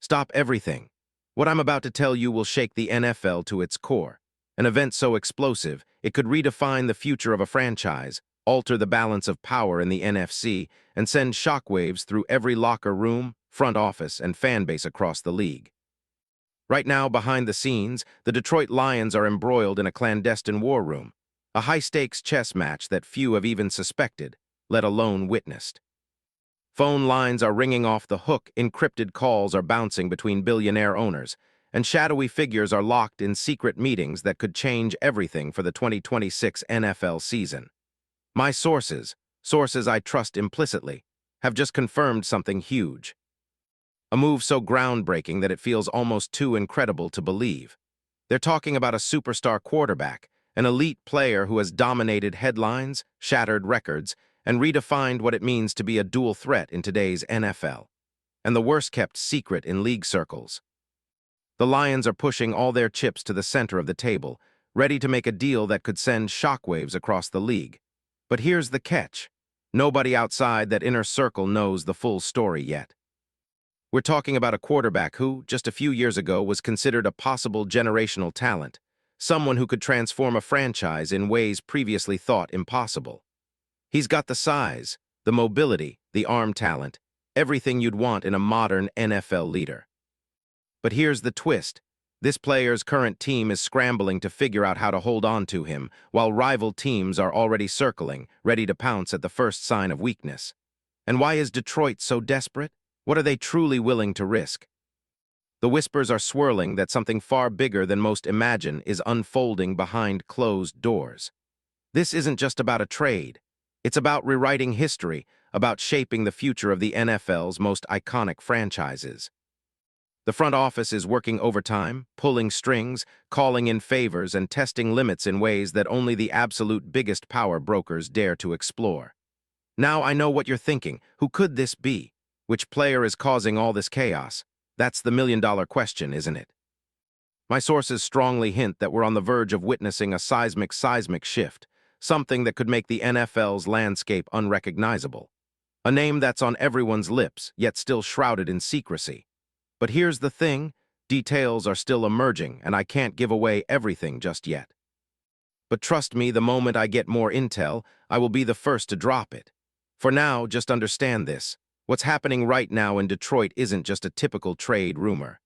Stop everything. What I'm about to tell you will shake the NFL to its core. An event so explosive, it could redefine the future of a franchise, alter the balance of power in the NFC, and send shockwaves through every locker room, front office, and fan base across the league. Right now, behind the scenes, the Detroit Lions are embroiled in a clandestine war room, a high-stakes chess match that few have even suspected, let alone witnessed. Phone lines are ringing off the hook, encrypted calls are bouncing between billionaire owners, and shadowy figures are locked in secret meetings that could change everything for the 2026 NFL season. My sources I trust implicitly, have just confirmed something huge. A move so groundbreaking that it feels almost too incredible to believe. They're talking about a superstar quarterback, an elite player who has dominated headlines, shattered records, and redefined what it means to be a dual threat in today's NFL. And the worst-kept secret in league circles. The Lions are pushing all their chips to the center of the table, ready to make a deal that could send shockwaves across the league. But here's the catch. Nobody outside that inner circle knows the full story yet. We're talking about a quarterback who, just a few years ago, was considered a possible generational talent, someone who could transform a franchise in ways previously thought impossible. He's got the size, the mobility, the arm talent, everything you'd want in a modern NFL leader. But here's the twist. This player's current team is scrambling to figure out how to hold on to him, while rival teams are already circling, ready to pounce at the first sign of weakness. And why is Detroit so desperate? What are they truly willing to risk? The whispers are swirling that something far bigger than most imagine is unfolding behind closed doors. This isn't just about a trade. It's about rewriting history, about shaping the future of the NFL's most iconic franchises. The front office is working overtime, pulling strings, calling in favors, and testing limits in ways that only the absolute biggest power brokers dare to explore. Now I know what you're thinking. Who could this be? Which player is causing all this chaos? That's the million-dollar question, isn't it? My sources strongly hint that we're on the verge of witnessing a seismic shift, something that could make the NFL's landscape unrecognizable. A name that's on everyone's lips, yet still shrouded in secrecy. But here's the thing, details are still emerging, and I can't give away everything just yet. But trust me, the moment I get more intel, I will be the first to drop it. For now, just understand this. What's happening right now in Detroit isn't just a typical trade rumor.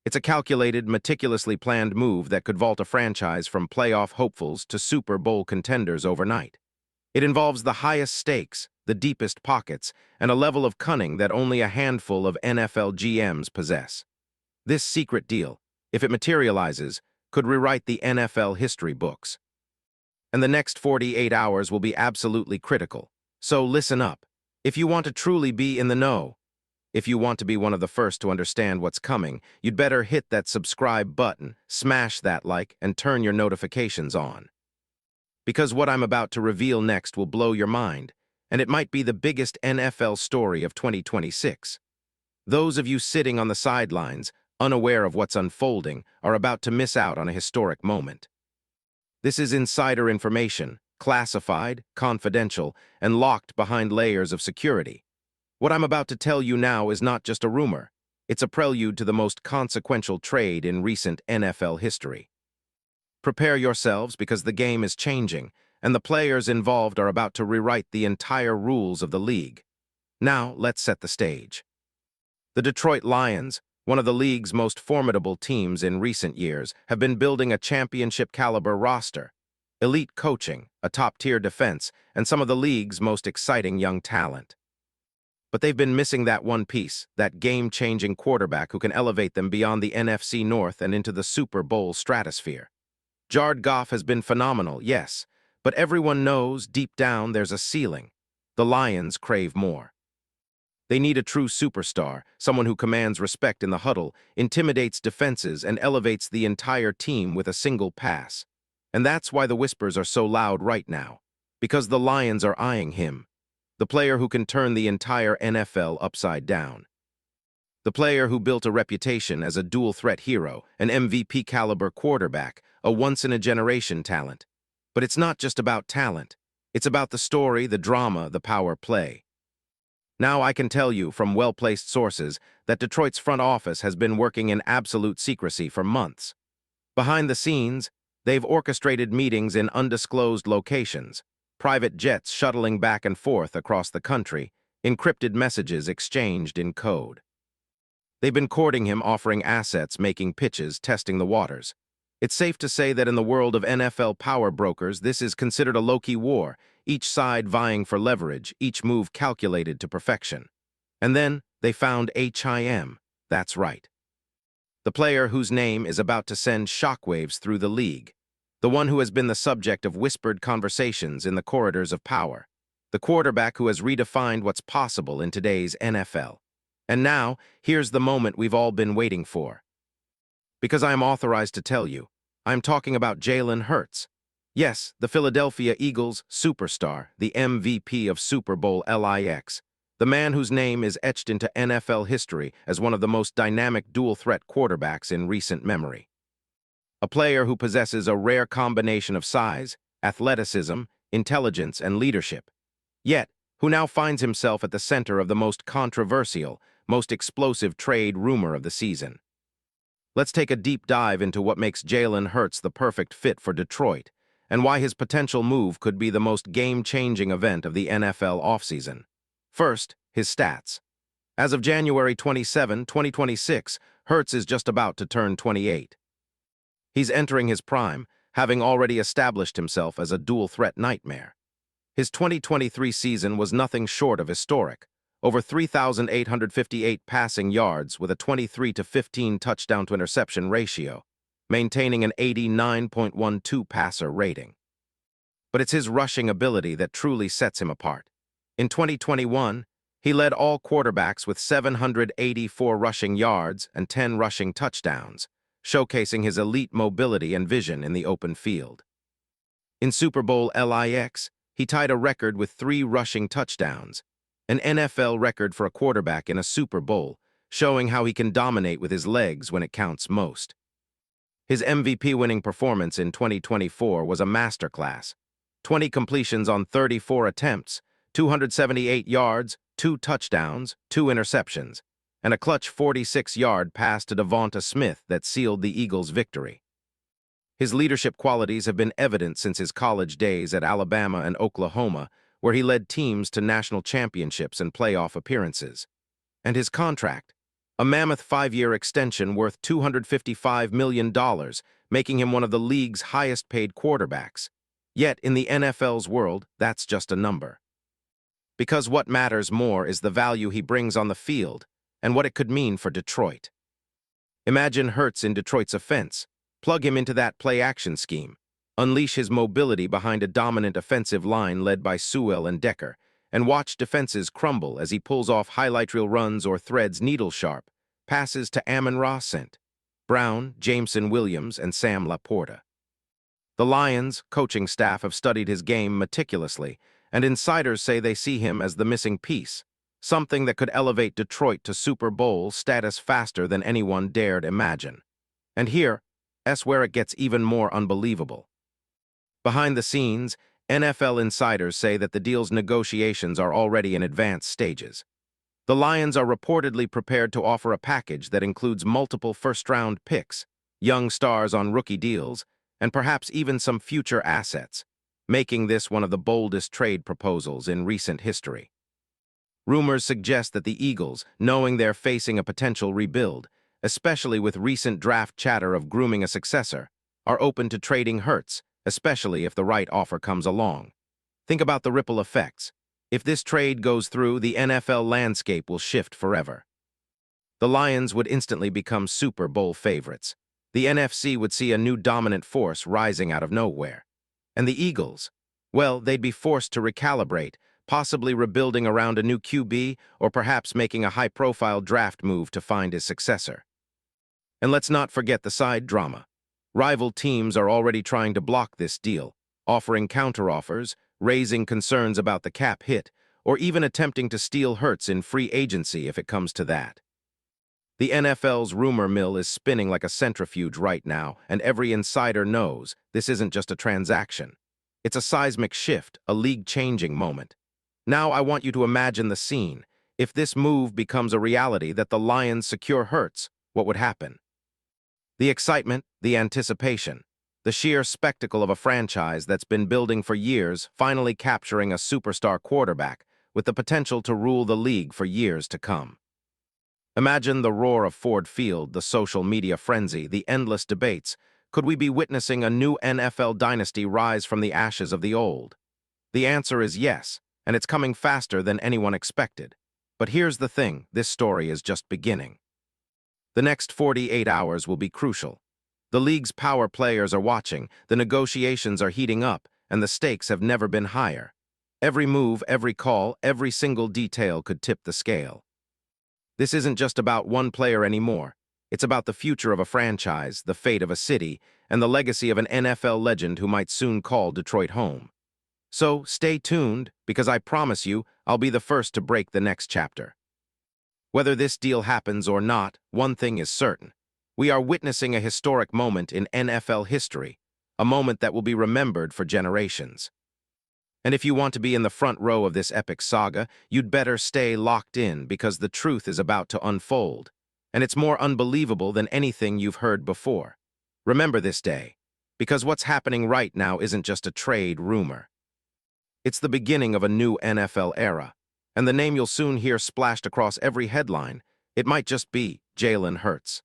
It's a calculated, meticulously planned move that could vault a franchise from playoff hopefuls to Super Bowl contenders overnight. It involves the highest stakes, the deepest pockets, and a level of cunning that only a handful of NFL GMs possess. This secret deal, if it materializes, could rewrite the NFL history books. And the next 48 hours will be absolutely critical. So listen up. If you want to truly be in the know, if you want to be one of the first to understand what's coming, you'd better hit that subscribe button, smash that like, and turn your notifications on. Because what I'm about to reveal next will blow your mind, and it might be the biggest NFL story of 2026. Those of you sitting on the sidelines, unaware of what's unfolding, are about to miss out on a historic moment. This is insider information, classified, confidential, and locked behind layers of security. What I'm about to tell you now is not just a rumor. It's a prelude to the most consequential trade in recent NFL history. Prepare yourselves because the game is changing, and the players involved are about to rewrite the entire rules of the league. Now, let's set the stage. The Detroit Lions, one of the league's most formidable teams in recent years, have been building a championship-caliber roster. Elite coaching, a top-tier defense, and some of the league's most exciting young talent. But they've been missing that one piece, that game-changing quarterback who can elevate them beyond the NFC North and into the Super Bowl stratosphere. Jared Goff has been phenomenal, yes, but everyone knows deep down there's a ceiling. The Lions crave more. They need a true superstar, someone who commands respect in the huddle, intimidates defenses, and elevates the entire team with a single pass. And that's why the whispers are so loud right now, because the Lions are eyeing him, the player who can turn the entire NFL upside down. The player who built a reputation as a dual-threat hero, an MVP-caliber quarterback, a once-in-a-generation talent. But it's not just about talent. It's about the story, the drama, the power play. Now I can tell you from well-placed sources that Detroit's front office has been working in absolute secrecy for months. Behind the scenes, they've orchestrated meetings in undisclosed locations, private jets shuttling back and forth across the country, encrypted messages exchanged in code. They've been courting him, offering assets, making pitches, testing the waters. It's safe to say that in the world of NFL power brokers, this is considered a low-key war, each side vying for leverage, each move calculated to perfection. And then they found HIM. That's right. The player whose name is about to send shockwaves through the league. The one who has been the subject of whispered conversations in the corridors of power. The quarterback who has redefined what's possible in today's NFL. And now, here's the moment we've all been waiting for. Because I am authorized to tell you, I am talking about Jalen Hurts. Yes, the Philadelphia Eagles superstar, the MVP of Super Bowl LIX. The man whose name is etched into NFL history as one of the most dynamic dual-threat quarterbacks in recent memory. A player who possesses a rare combination of size, athleticism, intelligence, and leadership. Yet, who now finds himself at the center of the most controversial, most explosive trade rumor of the season. Let's take a deep dive into what makes Jalen Hurts the perfect fit for Detroit, and why his potential move could be the most game-changing event of the NFL offseason. First, his stats. As of January 27, 2026, Hurts is just about to turn 28. He's entering his prime, having already established himself as a dual-threat nightmare. His 2023 season was nothing short of historic, over 3,858 passing yards with a 23-15 touchdown-to-interception ratio, maintaining an 89.12 passer rating. But it's his rushing ability that truly sets him apart. In 2021, he led all quarterbacks with 784 rushing yards and 10 rushing touchdowns, showcasing his elite mobility and vision in the open field. In Super Bowl LIX, he tied a record with 3 rushing touchdowns, an NFL record for a quarterback in a Super Bowl, showing how he can dominate with his legs when it counts most. His MVP-winning performance in 2024 was a masterclass. 20 completions on 34 attempts, 278 yards, 2 touchdowns, 2 interceptions, and a clutch 46-yard pass to Devonta Smith that sealed the Eagles' victory. His leadership qualities have been evident since his college days at Alabama and Oklahoma, where he led teams to national championships and playoff appearances. And his contract, a mammoth 5-year extension worth $255 million, making him one of the league's highest-paid quarterbacks. Yet, in the NFL's world, that's just a number. Because what matters more is the value he brings on the field and what it could mean for Detroit. Imagine Hurts in Detroit's offense. Plug him into that play-action scheme. Unleash his mobility behind a dominant offensive line led by Sewell and Decker, and watch defenses crumble as he pulls off highlight reel runs or threads needle-sharp passes to Amon-Ra St. Brown, Jameson Williams, and Sam Laporta. The Lions' coaching staff have studied his game meticulously, and insiders say they see him as the missing piece, something that could elevate Detroit to Super Bowl status faster than anyone dared imagine. And here's where it gets even more unbelievable. Behind the scenes, NFL insiders say that the deal's negotiations are already in advanced stages. The Lions are reportedly prepared to offer a package that includes multiple first-round picks, young stars on rookie deals, and perhaps even some future assets, making this one of the boldest trade proposals in recent history. Rumors suggest that the Eagles, knowing they're facing a potential rebuild, especially with recent draft chatter of grooming a successor, are open to trading Hurts, especially if the right offer comes along. Think about the ripple effects. If this trade goes through, the NFL landscape will shift forever. The Lions would instantly become Super Bowl favorites. The NFC would see a new dominant force rising out of nowhere. And the Eagles? Well, they'd be forced to recalibrate, possibly rebuilding around a new QB or perhaps making a high-profile draft move to find his successor. And let's not forget the side drama. Rival teams are already trying to block this deal, offering counteroffers, raising concerns about the cap hit, or even attempting to steal Hurts in free agency if it comes to that. The NFL's rumor mill is spinning like a centrifuge right now, and every insider knows this isn't just a transaction. It's a seismic shift, a league-changing moment. Now I want you to imagine the scene. If this move becomes a reality that the Lions secure Hurts, what would happen? The excitement, the anticipation, the sheer spectacle of a franchise that's been building for years finally capturing a superstar quarterback with the potential to rule the league for years to come. Imagine the roar of Ford Field, the social media frenzy, the endless debates. Could we be witnessing a new NFL dynasty rise from the ashes of the old? The answer is yes, and it's coming faster than anyone expected. But here's the thing, this story is just beginning. The next 48 hours will be crucial. The league's power players are watching, the negotiations are heating up, and the stakes have never been higher. Every move, every call, every single detail could tip the scale. This isn't just about one player anymore. It's about the future of a franchise, the fate of a city, and the legacy of an NFL legend who might soon call Detroit home. So stay tuned, because I promise you, I'll be the first to break the next chapter. Whether this deal happens or not, one thing is certain. We are witnessing a historic moment in NFL history, a moment that will be remembered for generations. And if you want to be in the front row of this epic saga, you'd better stay locked in because the truth is about to unfold. And it's more unbelievable than anything you've heard before. Remember this day, because what's happening right now isn't just a trade rumor. It's the beginning of a new NFL era. And the name you'll soon hear splashed across every headline, it might just be Jalen Hurts.